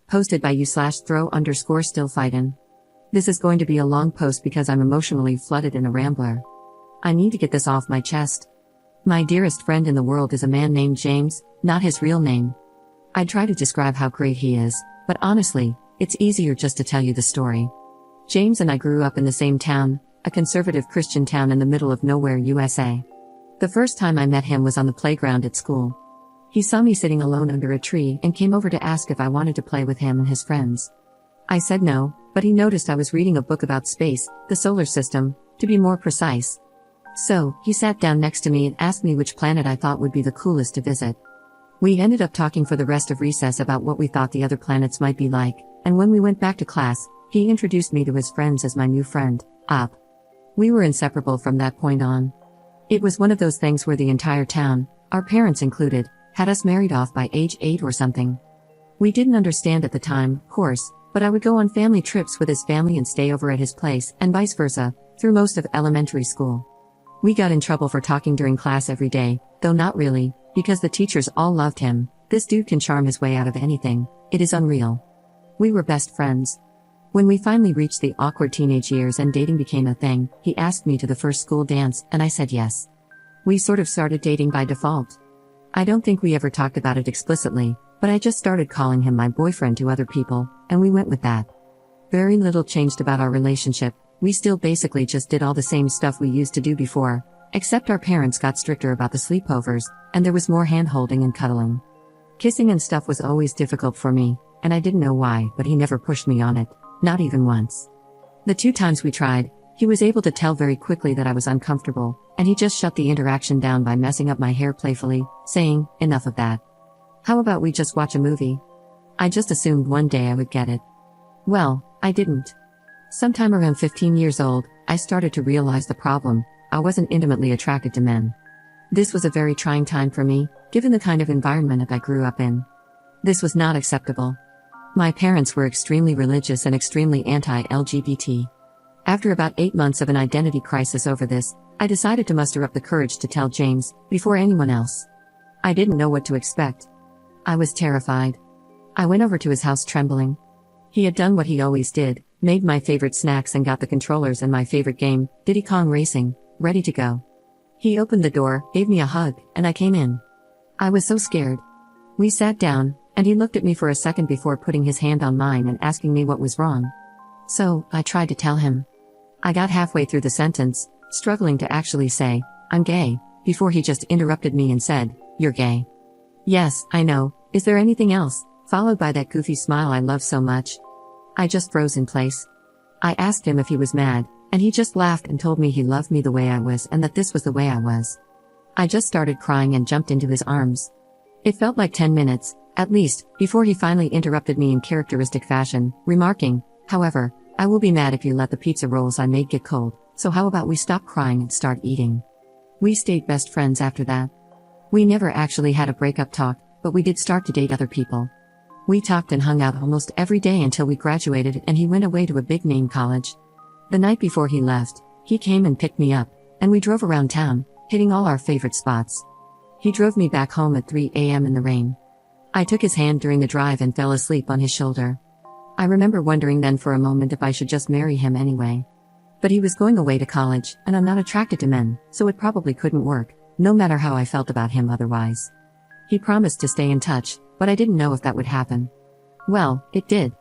Posted by you/throw_still fightin'. This is going to be a long post because I'm emotionally flooded in a rambler. I need to get this off my chest. My dearest friend in the world is a man named James, not his real name. I'd try to describe how great he is, but honestly, it's easier just to tell you the story. James and I grew up in the same town, a conservative Christian town in the middle of nowhere, USA. The first time I met him was on the playground at school. He saw me sitting alone under a tree and came over to ask if I wanted to play with him and his friends. I said no, but he noticed I was reading a book about space, the solar system, to be more precise. So, he sat down next to me and asked me which planet I thought would be the coolest to visit. We ended up talking for the rest of recess about what we thought the other planets might be like, and when we went back to class, he introduced me to his friends as my new friend, Op. We were inseparable from that point on. It was one of those things where the entire town, our parents included, had us married off by age 8 or something. We didn't understand at the time, of course, but I would go on family trips with his family and stay over at his place, and vice versa, through most of elementary school. We got in trouble for talking during class every day, though not really, because the teachers all loved him. This dude can charm his way out of anything, it is unreal. We were best friends. When we finally reached the awkward teenage years and dating became a thing, he asked me to the first school dance, and I said yes. We sort of started dating by default. I don't think we ever talked about it explicitly, but I just started calling him my boyfriend to other people, and we went with that. Very little changed about our relationship. We still basically just did all the same stuff we used to do before, except our parents got stricter about the sleepovers, and there was more hand-holding and cuddling. Kissing and stuff was always difficult for me, and I didn't know why, but he never pushed me on it, not even once. The 2 times we tried, he was able to tell very quickly that I was uncomfortable, and he just shut the interaction down by messing up my hair playfully, saying, "Enough of that. How about we just watch a movie?" I just assumed one day I would get it. Well, I didn't. Sometime around 15 years old, I started to realize the problem. I wasn't intimately attracted to men. This was a very trying time for me, given the kind of environment I grew up in. This was not acceptable. My parents were extremely religious and extremely anti-LGBT. After about 8 months of an identity crisis over this, I decided to muster up the courage to tell James, before anyone else. I didn't know what to expect. I was terrified. I went over to his house trembling. He had done what he always did, made my favorite snacks and got the controllers and my favorite game, Diddy Kong Racing, ready to go. He opened the door, gave me a hug, and I came in. I was so scared. We sat down, and he looked at me for a second before putting his hand on mine and asking me what was wrong. So, I tried to tell him. I got halfway through the sentence, struggling to actually say, "I'm gay," before he just interrupted me and said, "You're gay." "Yes, I know, is there anything else?" followed by that goofy smile I love so much. I just froze in place. I asked him if he was mad, and he just laughed and told me he loved me the way I was and that this was the way I was. I just started crying and jumped into his arms. It felt like 10 minutes, at least, before he finally interrupted me in characteristic fashion, remarking, "However, I will be mad if you let the pizza rolls I made get cold, so how about we stop crying and start eating?" We stayed best friends after that. We never actually had a breakup talk, but we did start to date other people. We talked and hung out almost every day until we graduated and he went away to a big-name college. The night before he left, he came and picked me up, and we drove around town, hitting all our favorite spots. He drove me back home at 3 a.m. in the rain. I took his hand during the drive and fell asleep on his shoulder. I remember wondering then for a moment if I should just marry him anyway. But he was going away to college, and I'm not attracted to men, so it probably couldn't work, no matter how I felt about him otherwise. He promised to stay in touch, but I didn't know if that would happen. Well, it did.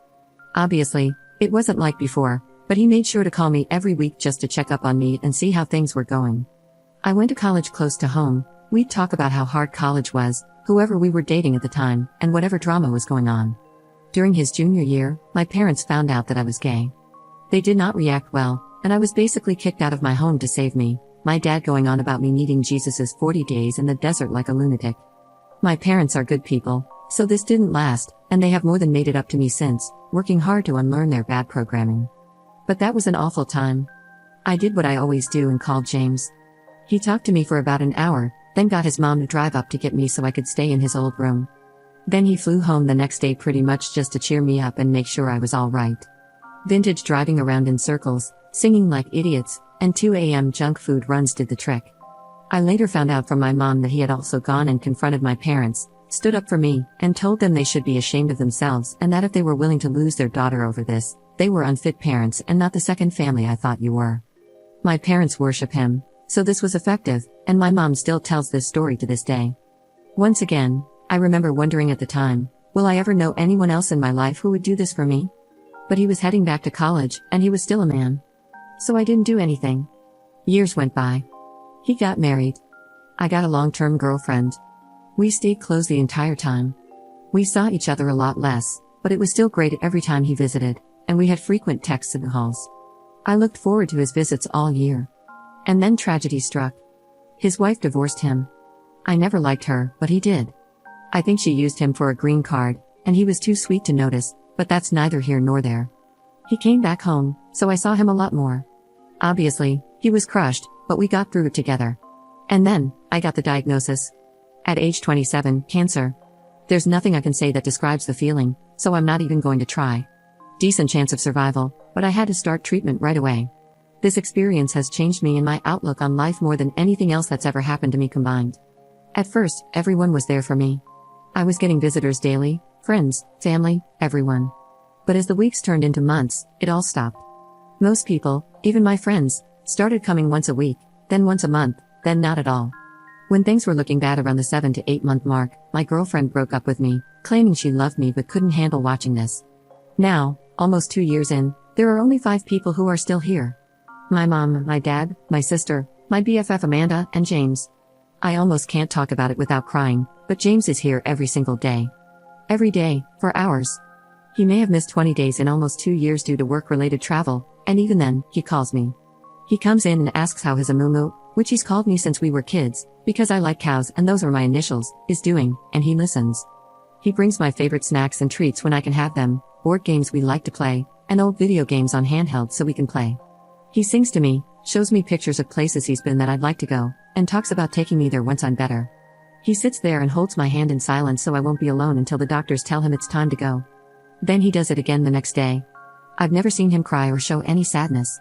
Obviously, it wasn't like before, but he made sure to call me every week just to check up on me and see how things were going. I went to college close to home. We'd talk about how hard college was, whoever we were dating at the time, and whatever drama was going on. During his junior year, my parents found out that I was gay. They did not react well, and I was basically kicked out of my home to save me, my dad going on about me needing Jesus's 40 days in the desert like a lunatic. My parents are good people, so this didn't last, and they have more than made it up to me since, working hard to unlearn their bad programming. But that was an awful time. I did what I always do and called James. He talked to me for about an hour, then got his mom to drive up to get me so I could stay in his old room. Then he flew home the next day pretty much just to cheer me up and make sure I was all right. Vintage driving around in circles, singing like idiots, and 2 a.m. junk food runs did the trick. I later found out from my mom that he had also gone and confronted my parents, stood up for me, and told them they should be ashamed of themselves and that if they were willing to lose their daughter over this, they were unfit parents and not the second family I thought you were. My parents worship him, so this was effective, and my mom still tells this story to this day. Once again, I remember wondering at the time, will I ever know anyone else in my life who would do this for me? But he was heading back to college, and he was still a man. So I didn't do anything. Years went by. He got married. I got a long-term girlfriend. We stayed close the entire time. We saw each other a lot less, but it was still great every time he visited, and we had frequent texts and calls. I looked forward to his visits all year. And then tragedy struck. His wife divorced him. I never liked her, but he did. I think she used him for a green card, and he was too sweet to notice, but that's neither here nor there. He came back home, so I saw him a lot more. Obviously, he was crushed, but we got through it together. And then, I got the diagnosis. At age 27, cancer. There's nothing I can say that describes the feeling, so I'm not even going to try. Decent chance of survival, but I had to start treatment right away. This experience has changed me and my outlook on life more than anything else that's ever happened to me combined. At first, everyone was there for me. I was getting visitors daily, friends, family, everyone. But as the weeks turned into months, it all stopped. Most people, even my friends, started coming once a week, then once a month, then not at all. When things were looking bad around the 7 to 8 month mark, my girlfriend broke up with me, claiming she loved me but couldn't handle watching this. Now, almost 2 years in, there are only 5 people who are still here. My mom, my dad, my sister, my BFF Amanda, and James. I almost can't talk about it without crying, but James is here every single day. Every day, for hours. He may have missed 20 days in almost 2 years due to work-related travel, and even then, he calls me. He comes in and asks how his Amumu, which he's called me since we were kids, because I like cows and those are my initials, is doing, and he listens. He brings my favorite snacks and treats when I can have them, board games we like to play, and old video games on handheld so we can play. He sings to me, shows me pictures of places he's been that I'd like to go, and talks about taking me there once I'm better. He sits there and holds my hand in silence so I won't be alone until the doctors tell him it's time to go. Then he does it again the next day. I've never seen him cry or show any sadness.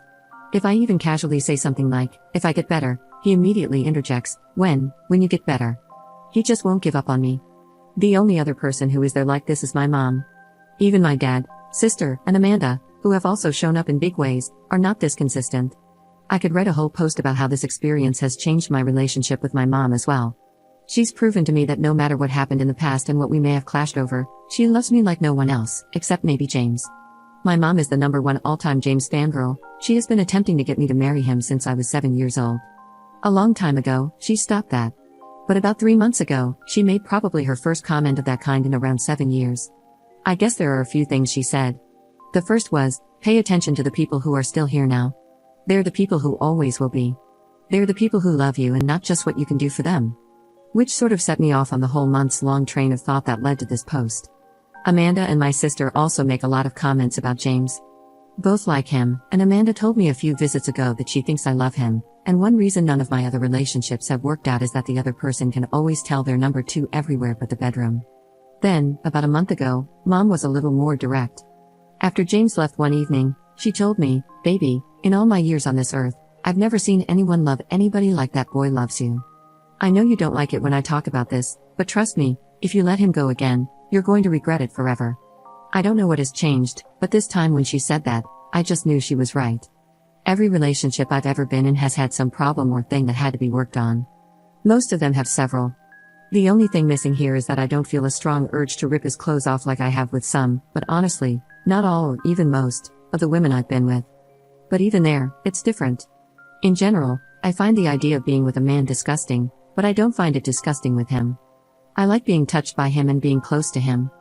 If I even casually say something like, if I get better, he immediately interjects, when you get better. He just won't give up on me. The only other person who is there like this is my mom. Even my dad, sister, and Amanda, who have also shown up in big ways, are not this consistent. I could write a whole post about how this experience has changed my relationship with my mom as well. She's proven to me that no matter what happened in the past and what we may have clashed over, she loves me like no one else, except maybe James. My mom is the #1 all-time James fangirl. She has been attempting to get me to marry him since I was 7 years old. A long time ago, she stopped that. But about 3 months ago, she made probably her first comment of that kind in around 7 years. I guess there are a few things she said. The first was, pay attention to the people who are still here now. They're the people who always will be. They're the people who love you and not just what you can do for them. Which sort of set me off on the whole months-long train of thought that led to this post. Amanda and my sister also make a lot of comments about James. Both like him, and Amanda told me a few visits ago that she thinks I love him, and one reason none of my other relationships have worked out is that the other person can always tell they're number 2 everywhere but the bedroom. Then, about a month ago, Mom was a little more direct. After James left one evening, she told me, baby, in all my years on this earth, I've never seen anyone love anybody like that boy loves you. I know you don't like it when I talk about this, but trust me, if you let him go again, you're going to regret it forever. I don't know what has changed, but this time when she said that, I just knew she was right. Every relationship I've ever been in has had some problem or thing that had to be worked on. Most of them have several. The only thing missing here is that I don't feel a strong urge to rip his clothes off like I have with some, but honestly, not all or even most, of the women I've been with. But even there, it's different. In general, I find the idea of being with a man disgusting, but I don't find it disgusting with him. I like being touched by him and being close to him.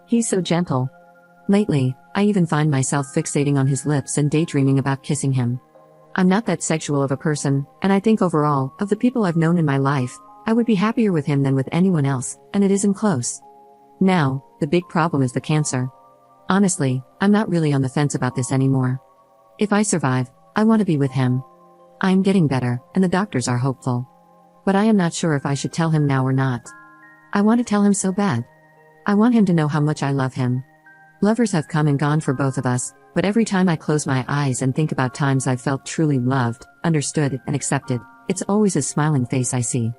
He's so gentle. Lately, I even find myself fixating on his lips and daydreaming about kissing him. I'm not that sexual of a person, and I think overall, of the people I've known in my life, I would be happier with him than with anyone else, and it isn't close. Now, the big problem is the cancer. Honestly, I'm not really on the fence about this anymore. If I survive, I want to be with him. I'm getting better, and the doctors are hopeful. But I am not sure if I should tell him now or not. I want to tell him so bad. I want him to know how much I love him. Lovers have come and gone for both of us, but every time I close my eyes and think about times I felt truly loved, understood, and accepted, it's always his smiling face I see.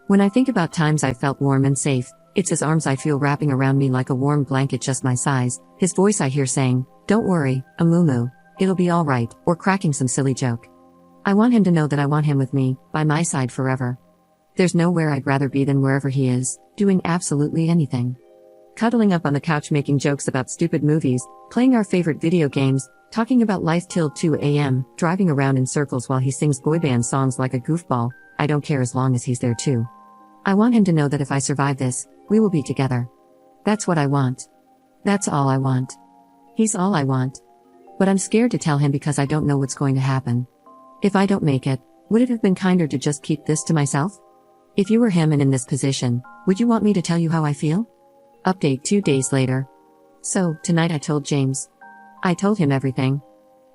When I think about times I felt warm and safe, It's his arms I feel wrapping around me like a warm blanket just my size, his voice I hear saying, "Don't worry, Amumu, it'll be alright," or cracking some silly joke. I want him to know that I want him with me, by my side forever. There's nowhere I'd rather be than wherever he is, doing absolutely anything. Cuddling up on the couch making jokes about stupid movies, playing our favorite video games, talking about life till 2 a.m., driving around in circles while he sings boy band songs like a goofball. I don't care as long as he's there too. I want him to know that if I survive this, we will be together. That's what I want. That's all I want. He's all I want. But I'm scared to tell him because I don't know what's going to happen. If I don't make it, would it have been kinder to just keep this to myself? If you were him and in this position, would you want me to tell you how I feel? Update 2 days later. So, tonight I told James. I told him everything.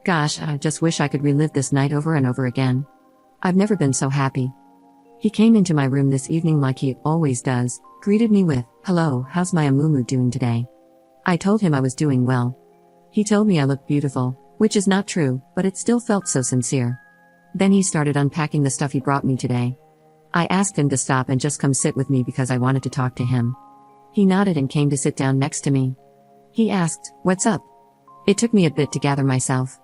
Gosh, I just wish I could relive this night over and over again. I've never been so happy. He came into my room this evening like he always does, greeted me with, "Hello, how's my Amumu doing today?" I told him I was doing well. He told me I looked beautiful, which is not true, but it still felt so sincere. Then he started unpacking the stuff he brought me today. I asked him to stop and just come sit with me because I wanted to talk to him. He nodded and came to sit down next to me. He asked, "What's up?" It took me a bit to gather myself.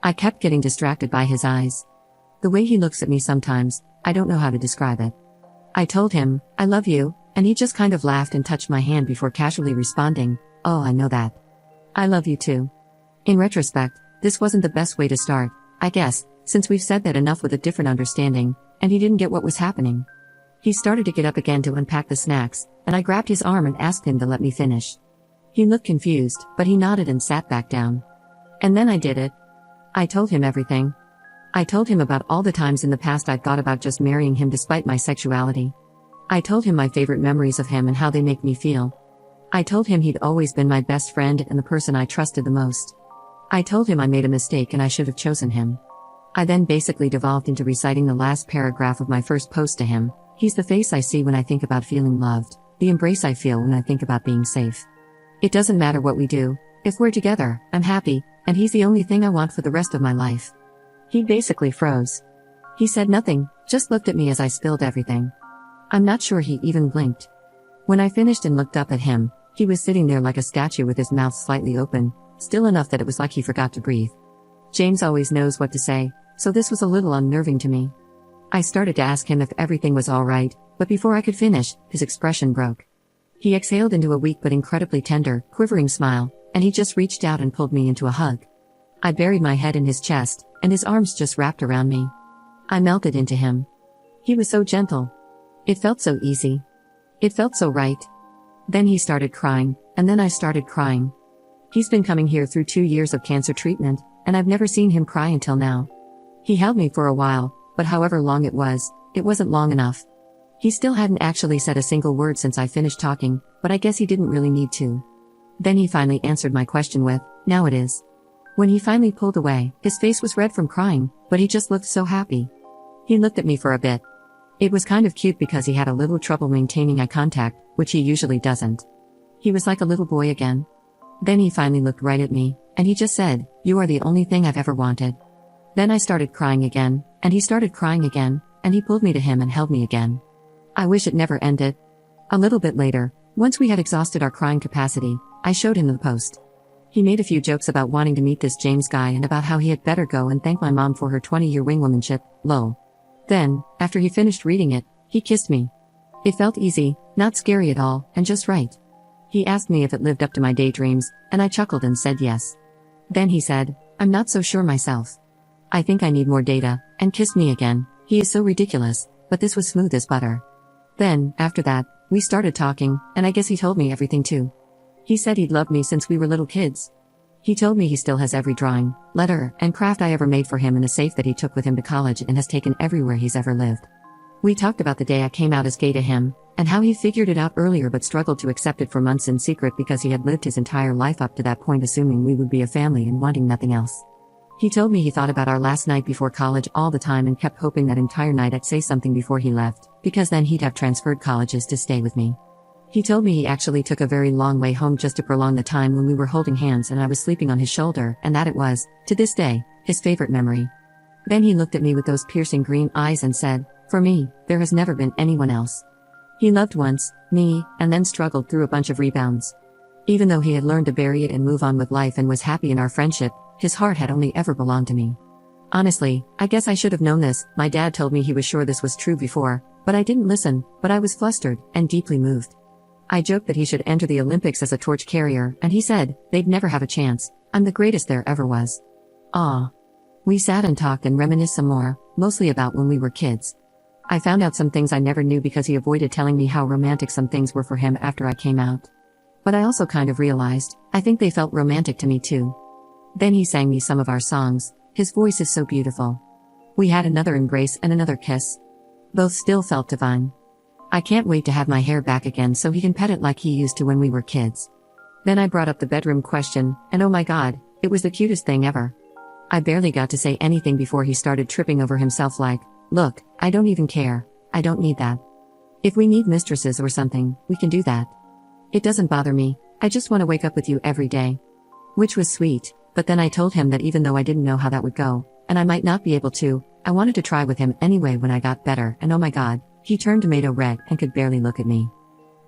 I kept getting distracted by his eyes. The way he looks at me sometimes, I don't know how to describe it. I told him, "I love you," and he just kind of laughed and touched my hand before casually responding, "Oh, I know that. I love you too." In retrospect, this wasn't the best way to start, I guess, since we've said that enough with a different understanding, and he didn't get what was happening. He started to get up again to unpack the snacks, and I grabbed his arm and asked him to let me finish. He looked confused, but he nodded and sat back down. And then I did it. I told him everything. I told him about all the times in the past I'd thought about just marrying him despite my sexuality. I told him my favorite memories of him and how they make me feel. I told him he'd always been my best friend and the person I trusted the most. I told him I made a mistake and I should have chosen him. I then basically devolved into reciting the last paragraph of my first post to him. He's the face I see when I think about feeling loved, the embrace I feel when I think about being safe. It doesn't matter what we do, if we're together, I'm happy, and he's the only thing I want for the rest of my life. He basically froze. He said nothing, just looked at me as I spilled everything. I'm not sure he even blinked. When I finished and looked up at him, he was sitting there like a statue with his mouth slightly open, still enough that it was like he forgot to breathe. James always knows what to say, so this was a little unnerving to me. I started to ask him if everything was alright, but before I could finish, his expression broke. He exhaled into a weak but incredibly tender, quivering smile, and he just reached out and pulled me into a hug. I buried my head in his chest, and his arms just wrapped around me. I melted into him. He was so gentle. It felt so easy. It felt so right. Then he started crying, and then I started crying. He's been coming here through 2 years of cancer treatment, and I've never seen him cry until now. He held me for a while, but however long it wasn't long enough. He still hadn't actually said a single word since I finished talking, but I guess he didn't really need to. Then he finally answered my question with, "Now it is." When he finally pulled away, his face was red from crying, but he just looked so happy. He looked at me for a bit. It was kind of cute because he had a little trouble maintaining eye contact, which he usually doesn't. He was like a little boy again. Then he finally looked right at me, and he just said, "You are the only thing I've ever wanted." Then I started crying again, and he started crying again, and he pulled me to him and held me again. I wish it never ended. A little bit later, once we had exhausted our crying capacity, I showed him the post. He made a few jokes about wanting to meet this James guy and about how he had better go and thank my mom for her 20-year wingwomanship, lol. Then, after he finished reading it, he kissed me. It felt easy, not scary at all, and just right. He asked me if it lived up to my daydreams, and I chuckled and said yes. Then he said, "I'm not so sure myself. I think I need more data," and kissed me again. He is so ridiculous, but this was smooth as butter. Then, after that, we started talking, and I guess he told me everything too. He said he'd loved me since we were little kids. He told me he still has every drawing, letter, and craft I ever made for him in a safe that he took with him to college and has taken everywhere he's ever lived. We talked about the day I came out as gay to him, and how he figured it out earlier but struggled to accept it for months in secret because he had lived his entire life up to that point assuming we would be a family and wanting nothing else. He told me he thought about our last night before college all the time and kept hoping that entire night I'd say something before he left, because then he'd have transferred colleges to stay with me. He told me he actually took a very long way home just to prolong the time when we were holding hands and I was sleeping on his shoulder, and that it was, to this day, his favorite memory. Then he looked at me with those piercing green eyes and said, "For me, there has never been anyone else." He loved once, me, and then struggled through a bunch of rebounds. Even though he had learned to bury it and move on with life and was happy in our friendship, his heart had only ever belonged to me. Honestly, I guess I should have known this. My dad told me he was sure this was true before, but I didn't listen, but I was flustered and deeply moved. I joked that he should enter the Olympics as a torch carrier, and he said, they'd never have a chance. I'm the greatest there ever was. Ah. We sat and talked and reminisced some more, mostly about when we were kids. I found out some things I never knew because he avoided telling me how romantic some things were for him after I came out. But I also kind of realized, I think they felt romantic to me too. Then he sang me some of our songs. His voice is so beautiful. We had another embrace and another kiss. Both still felt divine. I can't wait to have my hair back again so he can pet it like he used to when we were kids. Then I brought up the bedroom question, and oh my god, it was the cutest thing ever. I barely got to say anything before he started tripping over himself like, look, I don't even care, I don't need that. If we need mistresses or something, we can do that. It doesn't bother me, I just want to wake up with you every day. Which was sweet, but then I told him that even though I didn't know how that would go, and I might not be able to, I wanted to try with him anyway when I got better, and oh my god, he turned tomato red and could barely look at me.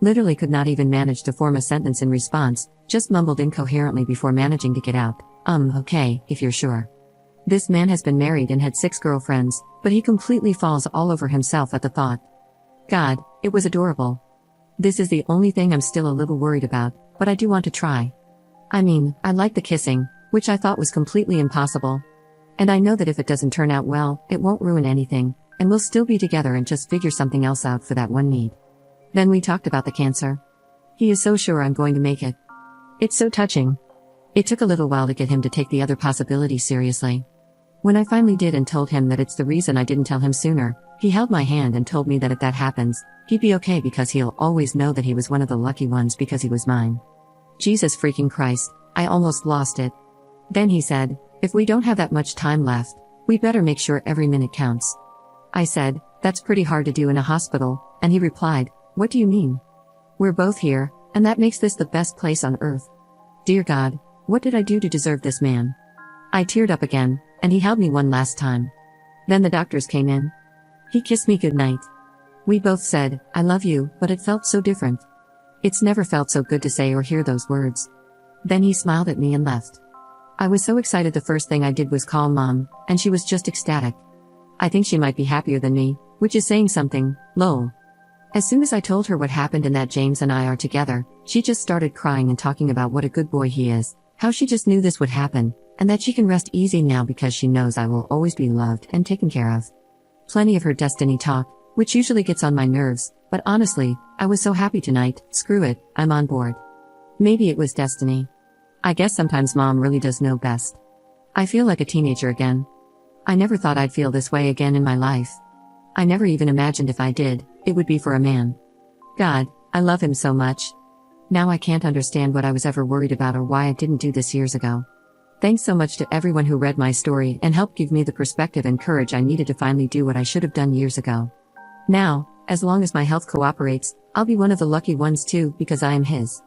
Literally could not even manage to form a sentence in response, just mumbled incoherently before managing to get out, okay, if you're sure. This man has been married and had 6 girlfriends, but he completely falls all over himself at the thought. God, it was adorable. This is the only thing I'm still a little worried about, but I do want to try. I mean, I like the kissing, which I thought was completely impossible. And I know that if it doesn't turn out well, it won't ruin anything, and we'll still be together and just figure something else out for that one need. Then we talked about the cancer. He is so sure I'm going to make it. It's so touching. It took a little while to get him to take the other possibility seriously. When I finally did and told him that it's the reason I didn't tell him sooner, he held my hand and told me that if that happens, he'd be okay because he'll always know that he was one of the lucky ones because he was mine. Jesus freaking Christ, I almost lost it. Then he said, if we don't have that much time left, we better make sure every minute counts. I said, that's pretty hard to do in a hospital, and he replied, what do you mean? We're both here, and that makes this the best place on earth. Dear God, what did I do to deserve this man? I teared up again, and he held me one last time. Then the doctors came in. He kissed me goodnight. We both said, I love you, but it felt so different. It's never felt so good to say or hear those words. Then he smiled at me and left. I was so excited the first thing I did was call Mom, and she was just ecstatic. I think she might be happier than me, which is saying something, lol. As soon as I told her what happened and that James and I are together, she just started crying and talking about what a good boy he is, how she just knew this would happen, and that she can rest easy now because she knows I will always be loved and taken care of. Plenty of her destiny talk, which usually gets on my nerves, but honestly, I was so happy tonight, screw it, I'm on board. Maybe it was destiny. I guess sometimes Mom really does know best. I feel like a teenager again. I never thought I'd feel this way again in my life. I never even imagined if I did, it would be for a man. God, I love him so much. Now I can't understand what I was ever worried about or why I didn't do this years ago. Thanks so much to everyone who read my story and helped give me the perspective and courage I needed to finally do what I should have done years ago. Now, as long as my health cooperates, I'll be one of the lucky ones too because I am his.